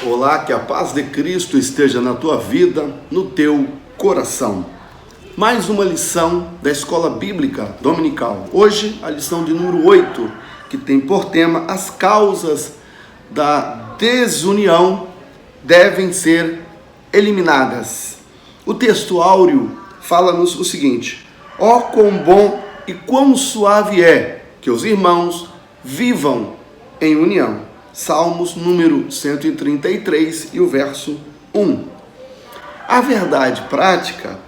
Olá, que a paz de Cristo esteja na tua vida, no teu coração. Mais uma lição da Escola Bíblica Dominical. Hoje, a lição de número 8, que tem por tema: as causas da desunião devem ser eliminadas. O texto áureo fala-nos o seguinte: ó quão bom e quão suave é que os irmãos vivam em união. Salmos número 133 e o verso 1. A verdade prática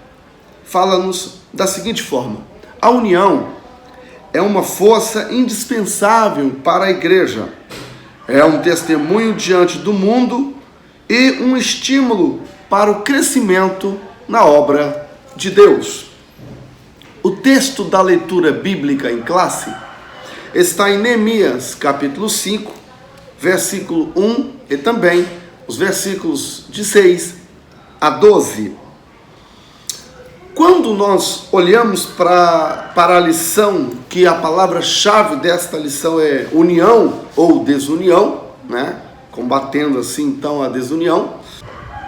fala-nos da seguinte forma: a união é uma força indispensável para a igreja, é um testemunho diante do mundo e um estímulo para o crescimento na obra de Deus. O texto da leitura bíblica em classe está em Neemias, capítulo 5, versículo 1 e também os versículos de 6 a 12. Quando nós olhamos para a lição, que a palavra-chave desta lição é união ou desunião, né? Combatendo assim então a desunião,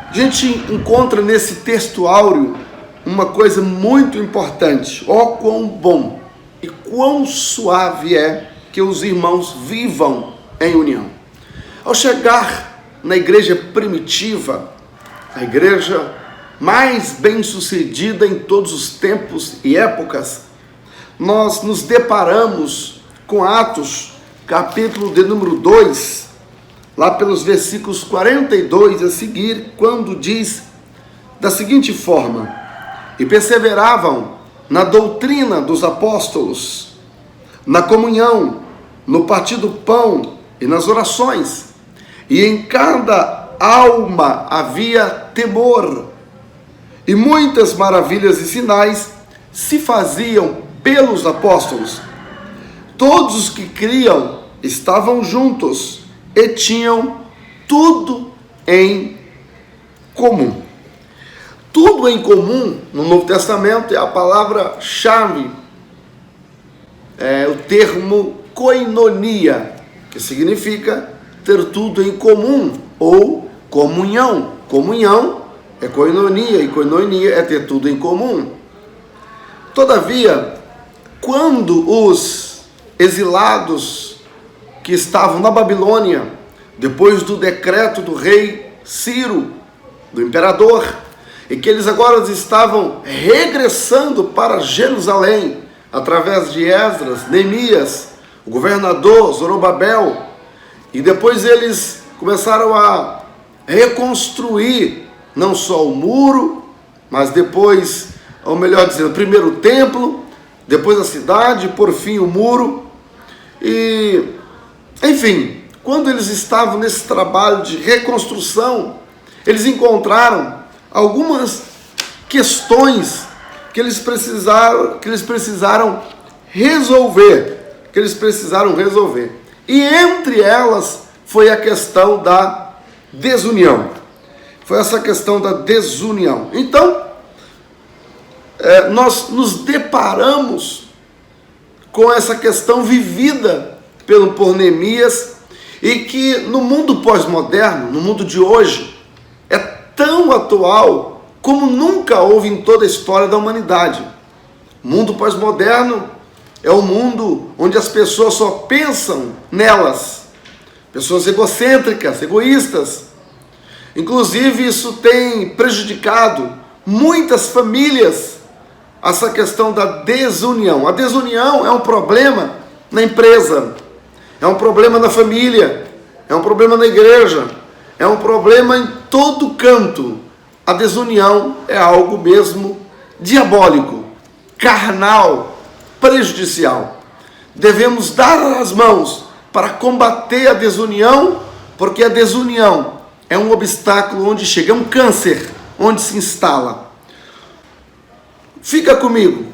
a gente encontra nesse texto áureo uma coisa muito importante: ó quão bom e quão suave é que os irmãos vivam em união. Ao chegar na igreja primitiva, a igreja mais bem-sucedida em todos os tempos e épocas, nós nos deparamos com Atos, capítulo de número 2, lá pelos versículos 42 a seguir, quando diz da seguinte forma: e perseveravam na doutrina dos apóstolos, na comunhão, no partir do pão e nas orações, e em cada alma havia temor, e muitas maravilhas e sinais se faziam pelos apóstolos. Todos os que criam estavam juntos e tinham tudo em comum. Tudo em comum no Novo Testamento é a palavra-chave, é o termo koinonia, que significa ter tudo em comum ou comunhão. Comunhão é koinonia e koinonia é ter tudo em comum. Todavia, quando os exilados que estavam na Babilônia, depois do decreto do rei Ciro, do imperador, e que eles agora estavam regressando para Jerusalém, através de Esdras, Neemias, o governador Zorobabel, e depois eles começaram a reconstruir não só o muro, mas depois, ou melhor dizendo, primeiro o templo, depois a cidade, por fim o muro. E, enfim, quando eles estavam nesse trabalho de reconstrução, eles encontraram algumas questões que eles precisaram resolver. E entre elas foi a questão da desunião. Foi essa questão da desunião. Então, nós nos deparamos com essa questão vivida por Neemias, e que no mundo pós-moderno, no mundo de hoje, é tão atual como nunca houve em toda a história da humanidade. O mundo pós-moderno é um mundo onde as pessoas só pensam nelas, pessoas egocêntricas, egoístas. Inclusive, isso tem prejudicado muitas famílias, essa questão da desunião. A desunião é um problema na empresa, é um problema na família, é um problema na igreja, é um problema em todo canto. A desunião é algo mesmo diabólico, carnal, prejudicial. Devemos dar as mãos para combater a desunião, porque a desunião é um obstáculo onde chega, é um câncer onde se instala. Fica comigo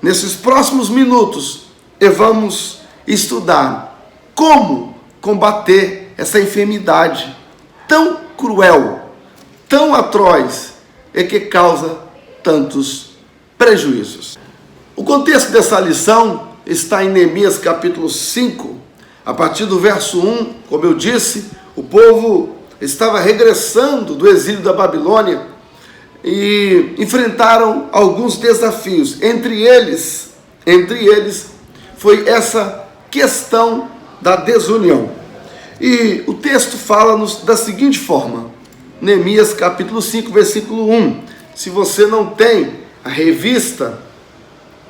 nesses próximos minutos e vamos estudar como combater essa enfermidade tão cruel, tão atroz e que causa tantos prejuízos. O contexto dessa lição está em Neemias capítulo 5, a partir do verso 1, como eu disse, o povo estava regressando do exílio da Babilônia e enfrentaram alguns desafios. Entre eles foi essa questão da desunião. E o texto fala-nos da seguinte forma, Neemias capítulo 5, versículo 1. Se você não tem a revista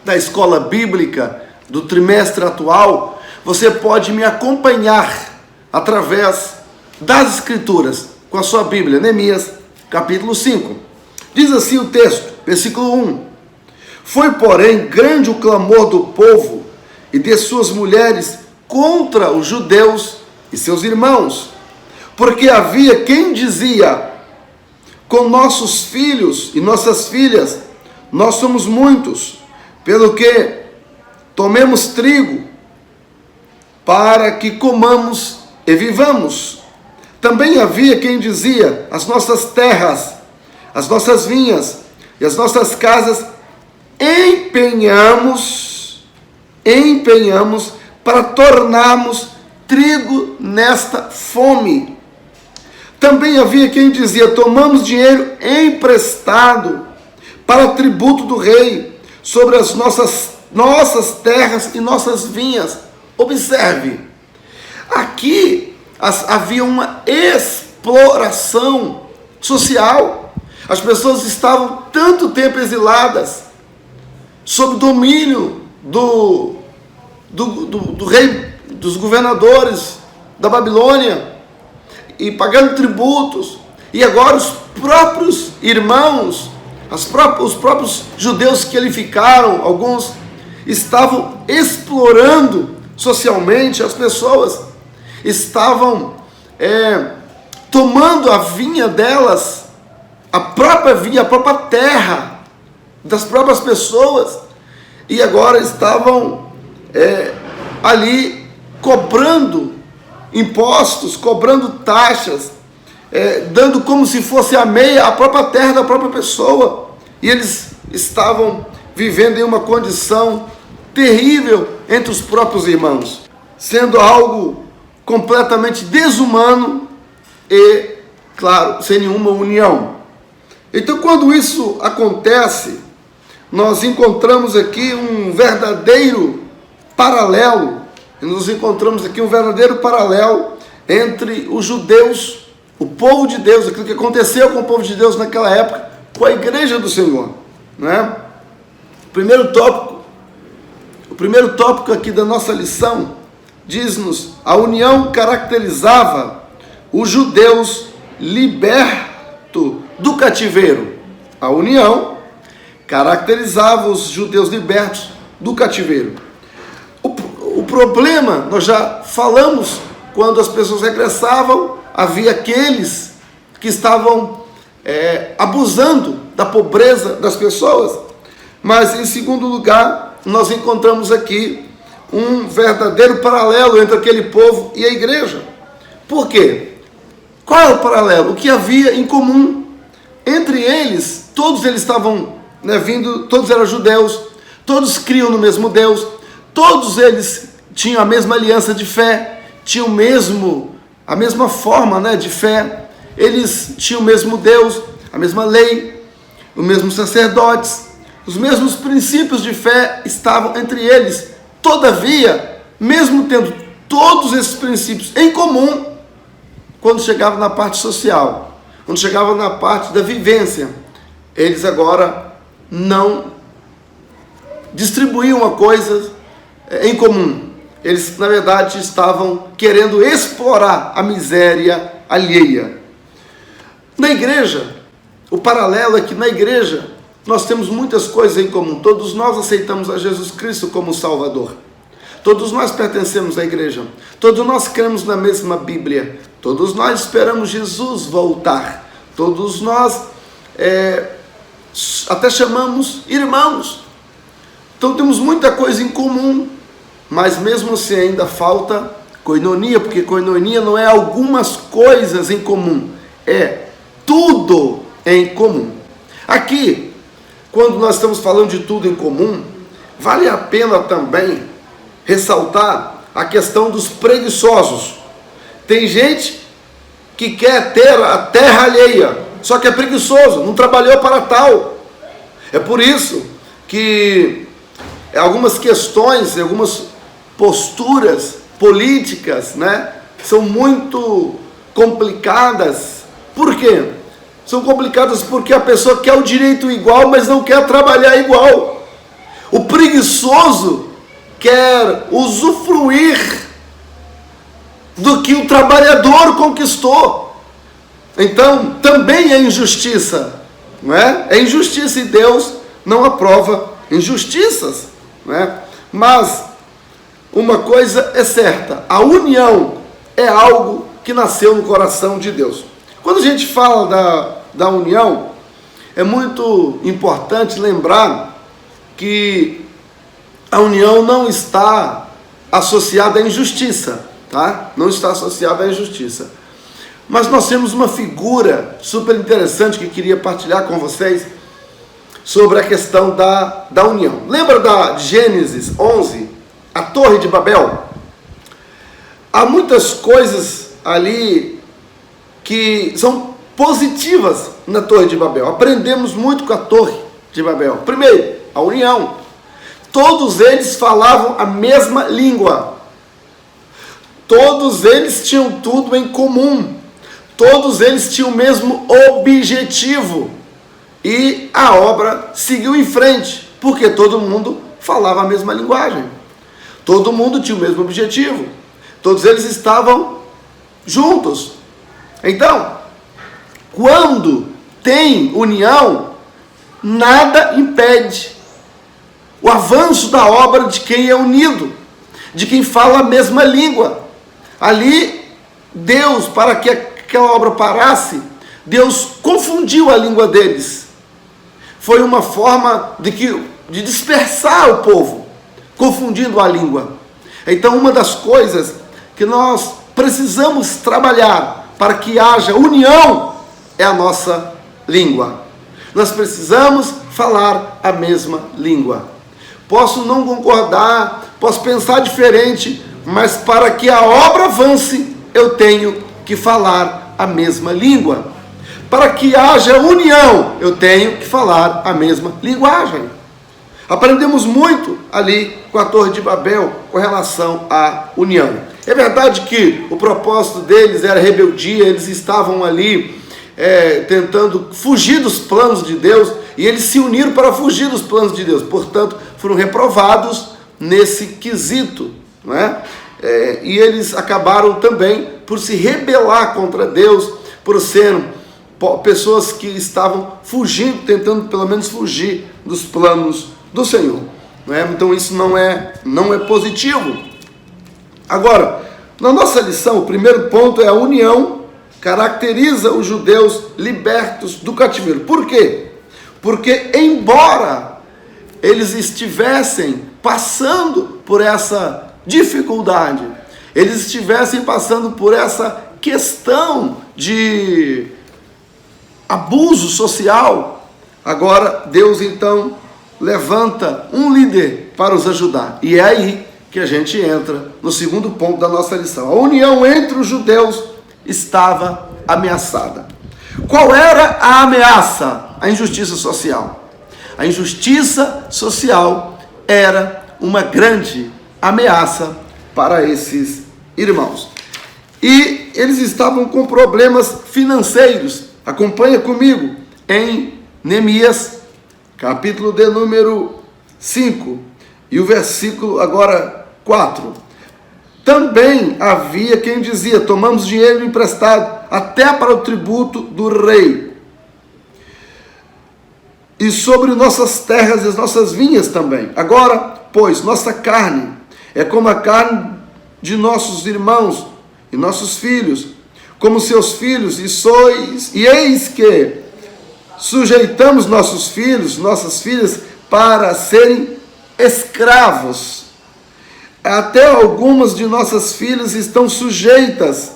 da escola bíblica do trimestre atual, você pode me acompanhar através das escrituras com a sua Bíblia, Neemias capítulo 5. Diz assim o texto, versículo 1. Foi, porém, grande o clamor do povo e de suas mulheres contra os judeus e seus irmãos, porque havia quem dizia: com nossos filhos e nossas filhas nós somos muitos, pelo que tomemos trigo para que comamos e vivamos. Também havia quem dizia: as nossas terras, as nossas vinhas e as nossas casas empenhamos para tornarmos trigo nesta fome. Também havia quem dizia: tomamos dinheiro emprestado para tributo do rei sobre as nossas terras e nossas vinhas. Observe, aqui havia uma exploração social. As pessoas estavam tanto tempo exiladas, sob domínio do rei, dos governadores da Babilônia, e pagando tributos, e agora os próprios irmãos, os próprios judeus que ali ficaram, alguns estavam explorando socialmente as pessoas, estavam tomando a vinha delas, a própria vinha, a própria terra das próprias pessoas, e agora estavam ali cobrando impostos, cobrando taxas, dando como se fosse a meia a própria terra da própria pessoa, e eles estavam vivendo em uma condição terrível entre os próprios irmãos, sendo algo completamente desumano e, claro, sem nenhuma união. Então, quando isso acontece, nós encontramos aqui um verdadeiro paralelo, entre os judeus, o povo de Deus, aquilo que aconteceu com o povo de Deus naquela época, com a igreja do Senhor, né? O primeiro tópico aqui da nossa lição diz-nos: a união caracterizava os judeus libertos do cativeiro. A união caracterizava os judeus libertos do cativeiro. O problema, nós já falamos, quando as pessoas regressavam, havia aqueles que estavam abusando da pobreza das pessoas. Mas, em segundo lugar, nós encontramos aqui um verdadeiro paralelo entre aquele povo e a igreja. Por quê? Qual é o paralelo? O que havia em comum entre eles? Todos eles estavam todos eram judeus, todos criam no mesmo Deus, todos eles tinham a mesma aliança de fé, tinham a mesma forma de fé, eles tinham o mesmo Deus, a mesma lei, os mesmos sacerdotes, os mesmos princípios de fé estavam entre eles. Todavia, mesmo tendo todos esses princípios em comum, quando chegava na parte social, quando chegava na parte da vivência, eles agora não distribuíam a coisa em comum. Eles, na verdade, estavam querendo explorar a miséria alheia. Na igreja, o paralelo é que na igreja nós temos muitas coisas em comum. Todos nós aceitamos a Jesus Cristo como Salvador. Todos nós pertencemos à igreja. Todos nós cremos na mesma Bíblia. Todos nós esperamos Jesus voltar. Todos nós até chamamos irmãos. Então temos muita coisa em comum, mas mesmo assim ainda falta koinonia, porque koinonia não é algumas coisas em comum, é tudo em comum. Aqui, quando nós estamos falando de tudo em comum, vale a pena também ressaltar a questão dos preguiçosos. Tem gente que quer ter a terra alheia, só que é preguiçoso, não trabalhou para tal. É por isso que algumas questões, algumas posturas políticas, né, são muito complicadas. Por quê? São complicadas porque a pessoa quer o direito igual, mas não quer trabalhar igual. O preguiçoso quer usufruir do que o trabalhador conquistou. Então, também é injustiça, não é? É injustiça e Deus não aprova injustiças, não é? Mas uma coisa é certa, a união é algo que nasceu no coração de Deus. Quando a gente fala da união, é muito importante lembrar que a união não está associada à injustiça, tá? Não está associada à injustiça. Mas nós temos uma figura super interessante que queria partilhar com vocês sobre a questão da união. Lembra da Gênesis 11, a Torre de Babel? Há muitas coisas ali que são positivas na Torre de Babel. Aprendemos muito com a Torre de Babel. Primeiro, a união. Todos eles falavam a mesma língua. Todos eles tinham tudo em comum. Todos eles tinham o mesmo objetivo. E a obra seguiu em frente, porque todo mundo falava a mesma linguagem. Todo mundo tinha o mesmo objetivo. Todos eles estavam juntos. Então, quando tem união, nada impede o avanço da obra de quem é unido, de quem fala a mesma língua. Ali, Deus, para que aquela obra parasse, Deus confundiu a língua deles. Foi uma forma de dispersar o povo, confundindo a língua. Então, uma das coisas que nós precisamos trabalhar para que haja união é a nossa língua. Nós precisamos falar a mesma língua. Posso não concordar, posso pensar diferente, mas para que a obra avance, eu tenho que falar a mesma língua. Para que haja união, eu tenho que falar a mesma linguagem. Aprendemos muito ali com a Torre de Babel com relação à união. É verdade que o propósito deles era rebeldia, eles estavam ali tentando fugir dos planos de Deus, e eles se uniram para fugir dos planos de Deus, portanto, foram reprovados nesse quesito, não é? E eles acabaram também por se rebelar contra Deus, por serem pessoas que estavam fugindo, tentando pelo menos fugir dos planos do Senhor, não é? Então isso não é positivo. Agora, na nossa lição, o primeiro ponto é a união caracteriza os judeus libertos do cativeiro. Por quê? Porque embora eles estivessem passando por essa dificuldade, eles estivessem passando por essa questão de abuso social, agora Deus então levanta um líder para os ajudar. E é aí que a gente entra no segundo ponto da nossa lição. A união entre os judeus estava ameaçada. Qual era a ameaça? A injustiça social. A injustiça social era uma grande ameaça para esses irmãos. E eles estavam com problemas financeiros. Acompanha comigo em Neemias, capítulo de número 5, e o versículo agora 4. Também havia quem dizia: tomamos dinheiro emprestado até para o tributo do rei, e sobre nossas terras e as nossas vinhas também. Agora, pois, nossa carne é como a carne de nossos irmãos e nossos filhos, como seus filhos, e eis que sujeitamos nossos filhos, nossas filhas, para serem escravos. Até algumas de nossas filhas estão sujeitas,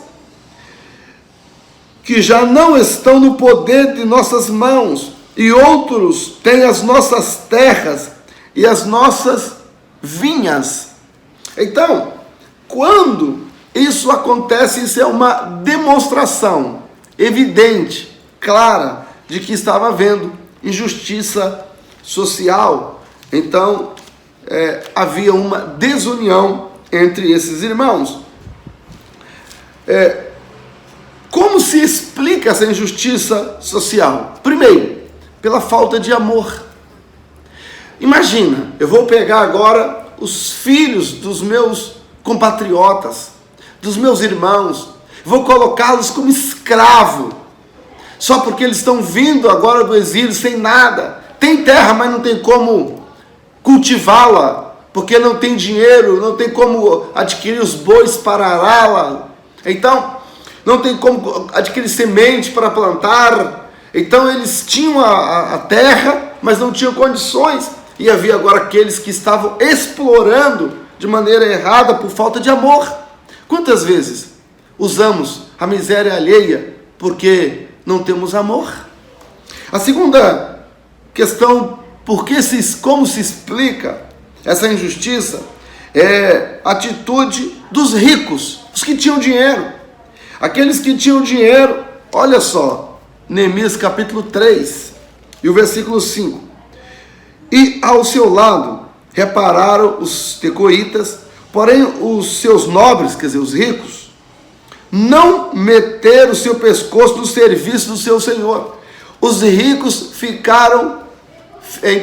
que já não estão no poder de nossas mãos, e outros têm as nossas terras e as nossas vinhas. Então, quando isso acontece, isso é uma demonstração evidente, clara, de que estava havendo injustiça social. Então, havia uma desunião entre esses irmãos. Como se explica essa injustiça social? Primeiro, pela falta de amor. Imagina, eu vou pegar agora os filhos dos meus compatriotas, dos meus irmãos, vou colocá-los como escravo, só porque eles estão vindo agora do exílio sem nada. Tem terra, mas não tem como cultivá-la, porque não tem dinheiro, não tem como adquirir os bois para ará-la. Então, não tem como adquirir semente para plantar. Então, eles tinham a terra, mas não tinham condições. E havia agora aqueles que estavam explorando de maneira errada por falta de amor. Quantas vezes usamos a miséria alheia porque não temos amor? A segunda questão, como se explica essa injustiça, é a atitude dos ricos, os que tinham dinheiro. Aqueles que tinham dinheiro, olha só, Neemias capítulo 3 e o versículo 5. E ao seu lado repararam os tecoitas, porém os seus nobres, quer dizer, os ricos, não meteram o seu pescoço no serviço do seu senhor. Os ricos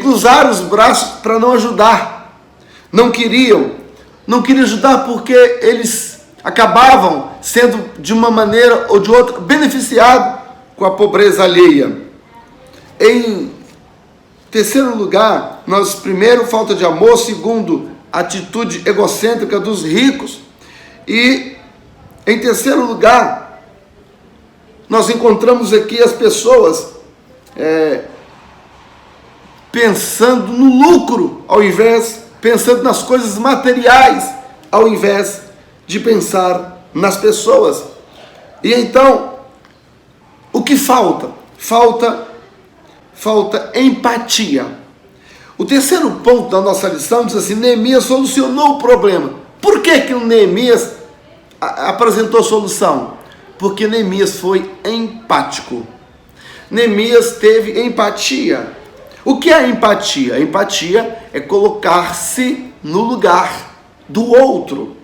cruzaram os braços para não ajudar. Não queriam ajudar porque eles acabavam sendo, de uma maneira ou de outra, beneficiados com a pobreza alheia. Em terceiro lugar, primeiro, falta de amor. Segundo, atitude egocêntrica dos ricos. E, em terceiro lugar, nós encontramos aqui as pessoas pensando no lucro, pensando nas coisas materiais, ao invés de pensar nas pessoas. E então, o que falta? Falta empatia. O terceiro ponto da nossa lição diz assim: Neemias solucionou o problema. Por que o Neemias apresentou solução? Porque Neemias foi empático. Neemias teve empatia. O que é empatia? Empatia é colocar-se no lugar do outro.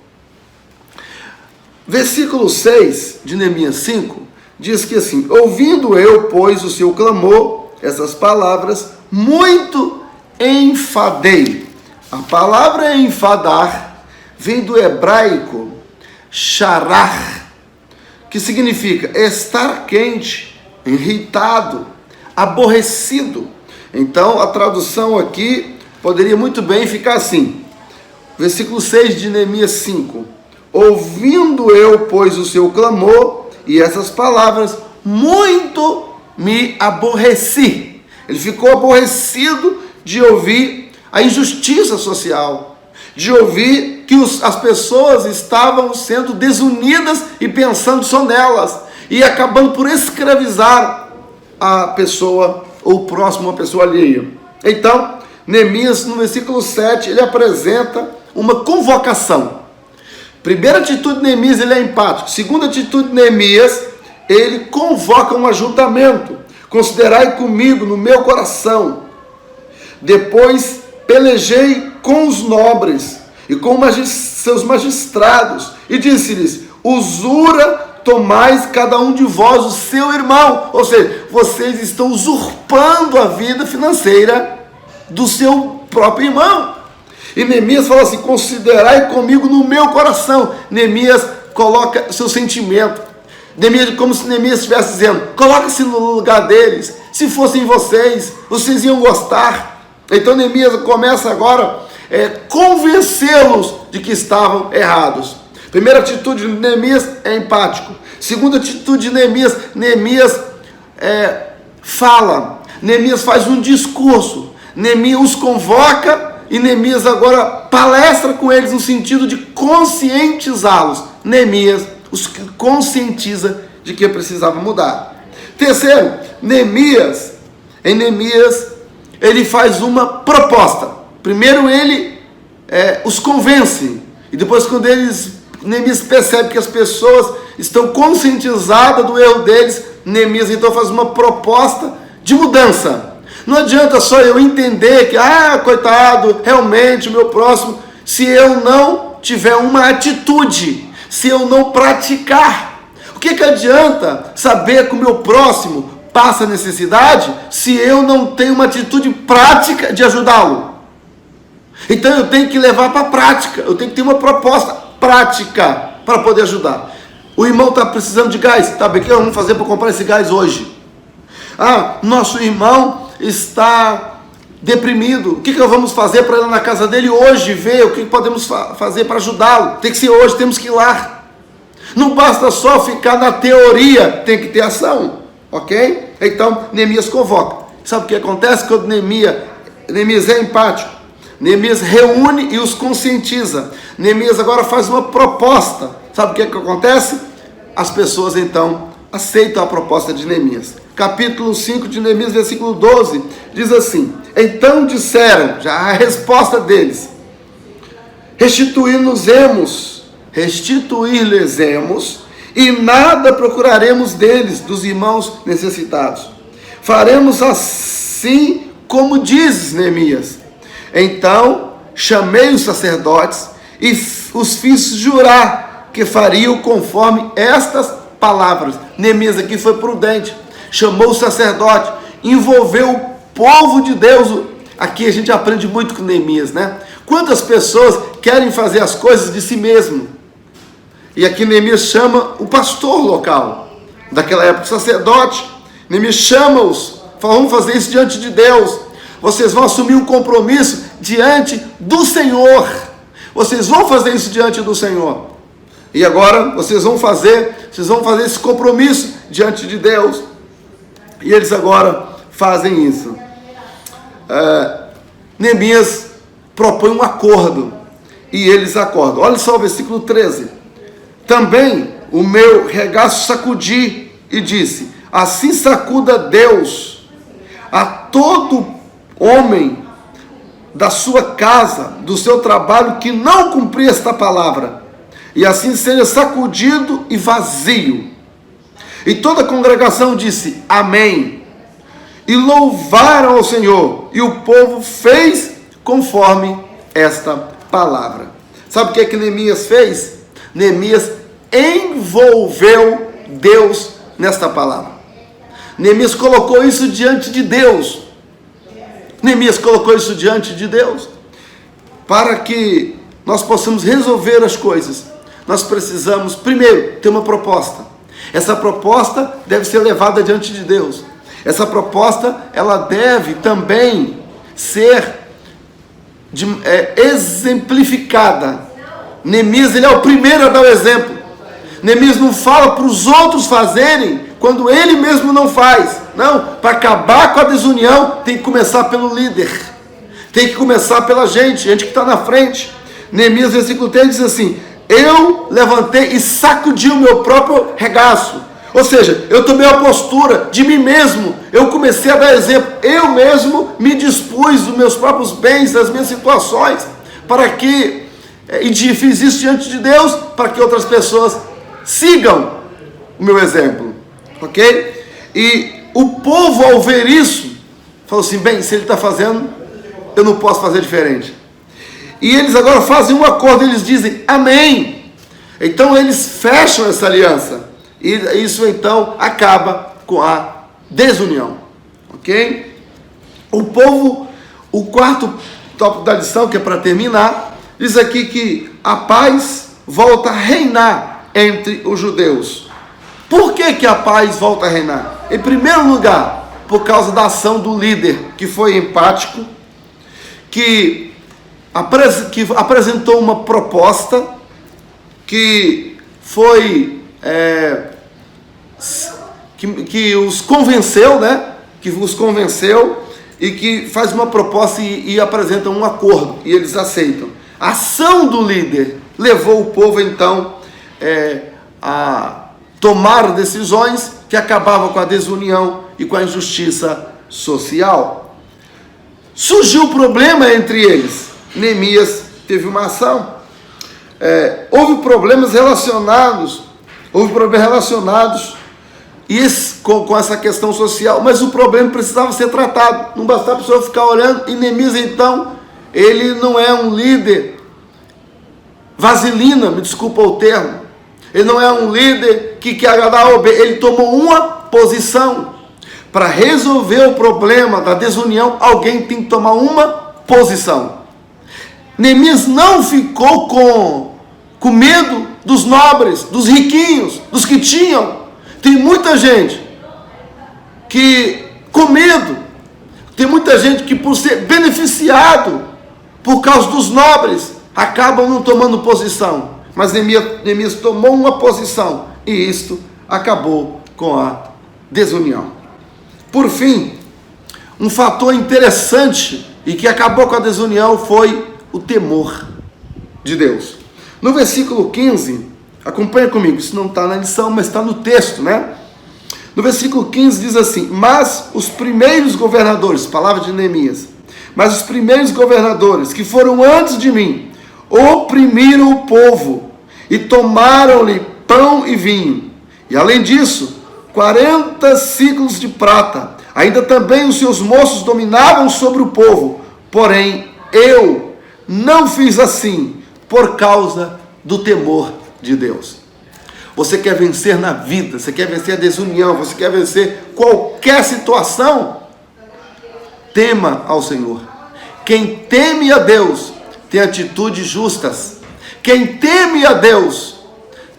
Versículo 6 de Neemias 5 diz que assim: ouvindo eu, pois, o seu clamor, essas palavras, muito enfadei. A palavra enfadar vem do hebraico charar, que significa estar quente, irritado, aborrecido. Então, a tradução aqui poderia muito bem ficar assim. Versículo 6 de Neemias 5. Ouvindo eu, pois, o seu clamor e essas palavras, muito me aborreci. Ele ficou aborrecido de ouvir a injustiça social, de ouvir que as pessoas estavam sendo desunidas e pensando só nelas, e acabando por escravizar a pessoa ou próximo, a pessoa alheia. Então, Neemias, no versículo 7, ele apresenta uma convocação. Primeira atitude de Neemias, ele é empático. Segunda atitude de Neemias, ele convoca um ajuntamento. Considerai comigo no meu coração. Depois pelejei com os nobres e com seus magistrados, e disse-lhes: usura tomais cada um de vós o seu irmão. Ou seja, vocês estão usurpando a vida financeira do seu próprio irmão. E Neemias fala assim: considerai comigo no meu coração. Neemias coloca seu sentimento. Neemias, como se Neemias estivesse dizendo: coloque-se no lugar deles. Se fossem vocês iam gostar. Então Neemias começa agora convencê-los de que estavam errados. Primeira atitude de Neemias é empático. Segunda atitude de Neemias fala. Neemias faz um discurso. Neemias os convoca e Neemias agora palestra com eles no sentido de conscientizá-los. Neemias os conscientiza de que precisava mudar. Terceiro, Neemias ele faz uma proposta. Primeiro ele os convence, e depois quando eles Neemias percebe que as pessoas estão conscientizadas do erro deles. Neemias então faz uma proposta de mudança. Não adianta só eu entender que, coitado, realmente o meu próximo, se eu não tiver uma atitude, se eu não praticar. O que adianta saber que o meu próximo passa necessidade se eu não tenho uma atitude prática de ajudá-lo? Então eu tenho que levar para a prática, eu tenho que ter uma proposta prática para poder ajudar. O irmão está precisando de gás, tá bem, o que vamos fazer para comprar esse gás hoje? Nosso irmão está deprimido, o que nós vamos fazer para ir lá na casa dele hoje, ver o que podemos fazer para ajudá-lo? Tem que ser hoje, temos que ir lá. Não basta só ficar na teoria, tem que ter ação, ok? Então Neemias convoca. Sabe o que acontece quando Neemias é empático? Neemias reúne e os conscientiza. Neemias agora faz uma proposta. Sabe o que acontece? As pessoas então aceitam a proposta de Neemias. Capítulo 5 de Neemias, versículo 12, diz assim: então disseram, já a resposta deles: restituir-lhes-emos, e nada procuraremos deles, dos irmãos necessitados. Faremos assim como dizes, Neemias. Então chamei os sacerdotes e os fiz jurar que fariam conforme estas palavras. Neemias aqui foi prudente, chamou o sacerdote, envolveu o povo de Deus. Aqui a gente aprende muito com Neemias, né? Quantas pessoas querem fazer as coisas de si mesmo? E aqui Neemias chama o pastor local, daquela época, o sacerdote. Neemias chama-os, fala: vamos fazer isso diante de Deus. Vocês vão assumir um compromisso diante do Senhor. Vocês vão fazer isso diante do Senhor. E agora vocês vão fazer esse compromisso diante de Deus. E eles agora fazem isso. Neemias propõe um acordo. E eles acordam. Olha só o versículo 13. Também o meu regaço sacudi e disse: assim sacuda Deus a todo homem da sua casa, do seu trabalho, que não cumprir esta palavra, e assim seja sacudido e vazio. E toda a congregação disse: amém, e louvaram ao Senhor, e o povo fez conforme esta palavra. Sabe o que Neemias fez? Neemias envolveu Deus nesta palavra. Neemias colocou isso diante de Deus. Neemias colocou isso diante de Deus. Para que nós possamos resolver as coisas, nós precisamos, primeiro, ter uma proposta. Essa proposta deve ser levada diante de Deus. Essa proposta, ela deve também ser exemplificada. Neemias, ele é o primeiro a dar o exemplo. Neemias não fala para os outros fazerem quando ele mesmo não faz. Não, para acabar com a desunião tem que começar pelo líder, tem que começar pela gente que está na frente. Neemias, versículo 3, diz assim: eu levantei e sacudi o meu próprio regaço. Ou seja, eu tomei a postura de mim mesmo, eu comecei a dar exemplo, eu mesmo me dispus dos meus próprios bens, das minhas situações, para que, e fiz isso diante de Deus, para que outras pessoas sigam o meu exemplo, ok? E o povo, ao ver isso, falou assim: bem, se ele está fazendo, eu não posso fazer diferente. E eles agora fazem um acordo, eles dizem amém. Então eles fecham essa aliança. E isso então acaba com a desunião, ok? O povo, o quarto tópico da lição, que é para terminar, diz aqui que a paz volta a reinar entre os judeus. Por que a paz volta a reinar? Em primeiro lugar, por causa da ação do líder, que foi empático, que apresentou uma proposta, que foi que os convenceu, né? Que os convenceu e que faz uma proposta e apresenta um acordo, e eles aceitam. A ação do líder levou o povo então a tomar decisões que acabavam com a desunião e com a injustiça social. Surgiu um problema entre eles. Neemias teve uma ação. houve problemas relacionados com essa questão social, mas o problema precisava ser tratado. Não bastava a pessoa ficar olhando. E Neemias, então, ele não é um líder vaselina, me desculpa o termo. Ele não é um líder que quer agradar ao bem. Ele tomou uma posição. Para resolver o problema da desunião, alguém tem que tomar uma posição. Neemias não ficou com medo dos nobres, dos riquinhos, dos que tinham. Tem muita gente que com medo, tem muita gente que por ser beneficiado por causa dos nobres, acabam não tomando posição. Mas Neemias tomou uma posição e isto acabou com a desunião. Por fim, um fator interessante e que acabou com a desunião foi o temor de Deus. No versículo 15, acompanha comigo, isso não está na lição, mas está no texto, né? No versículo 15 diz assim: mas os primeiros governadores, palavra de Neemias, mas os primeiros governadores que foram antes de mim, oprimiram o povo e tomaram-lhe pão e vinho. E além disso, 40 ciclos de prata. Ainda também os seus moços dominavam sobre o povo. Porém, eu não fiz assim por causa do temor de Deus. Você quer vencer na vida, você quer vencer a desunião, você quer vencer qualquer situação? Tema ao Senhor. Quem teme a Deus tem atitudes justas. Quem teme a Deus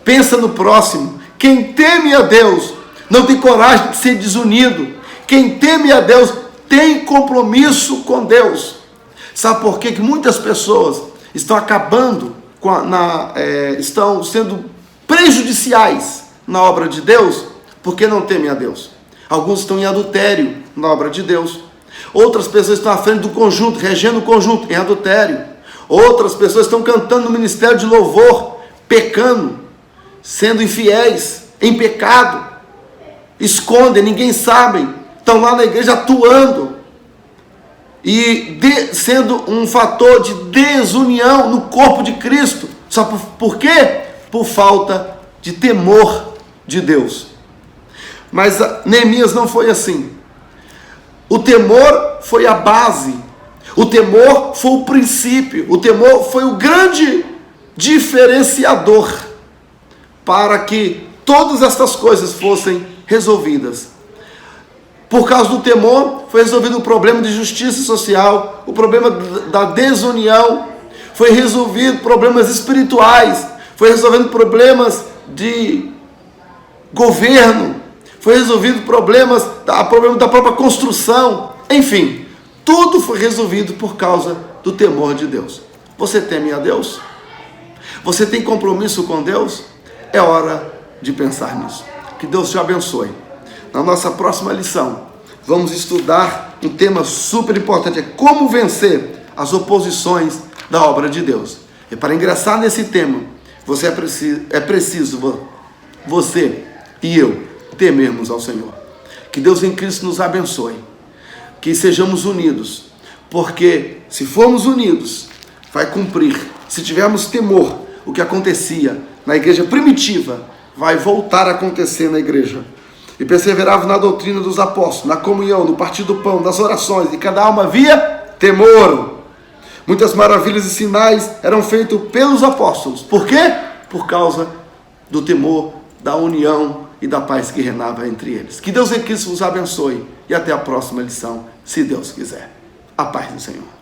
pensa no próximo. Quem teme a Deus não tem coragem de ser desunido. Quem teme a Deus tem compromisso com Deus. Sabe por quê? Que muitas pessoas estão acabando estão sendo prejudiciais na obra de Deus porque não temem a Deus. Alguns estão em adultério na obra de Deus. Outras pessoas estão à frente do conjunto, regendo o conjunto em adultério. Outras pessoas estão cantando no ministério de louvor, pecando, sendo infiéis, em pecado. Escondem, ninguém sabe. Estão lá na igreja atuando. E sendo um fator de desunião no corpo de Cristo. Só por quê? Por falta de temor de Deus. Mas Neemias não foi assim. O temor foi a base. O temor foi o princípio. O temor foi o grande diferenciador para que todas estas coisas fossem resolvidas. Por causa do temor, foi resolvido o problema de justiça social, o problema da desunião, foi resolvido problemas espirituais, foi resolvido problemas de governo, foi resolvido problema da própria construção, enfim, tudo foi resolvido por causa do temor de Deus. Você teme a Deus? Você tem compromisso com Deus? É hora de pensar nisso. Que Deus te abençoe. Na nossa próxima lição, vamos estudar um tema super importante, é como vencer as oposições da obra de Deus. E para ingressar nesse tema, é preciso você e eu temermos ao Senhor. Que Deus em Cristo nos abençoe, que sejamos unidos, porque se formos unidos, vai cumprir. Se tivermos temor, o que acontecia na igreja primitiva, vai voltar a acontecer na igreja. E perseveravam na doutrina dos apóstolos, na comunhão, no partir do pão, nas orações, e cada alma havia temor. Muitas maravilhas e sinais eram feitos pelos apóstolos. Por quê? Por causa do temor, da união e da paz que reinava entre eles. Que Deus em Cristo vos abençoe e até a próxima lição, se Deus quiser. A paz do Senhor.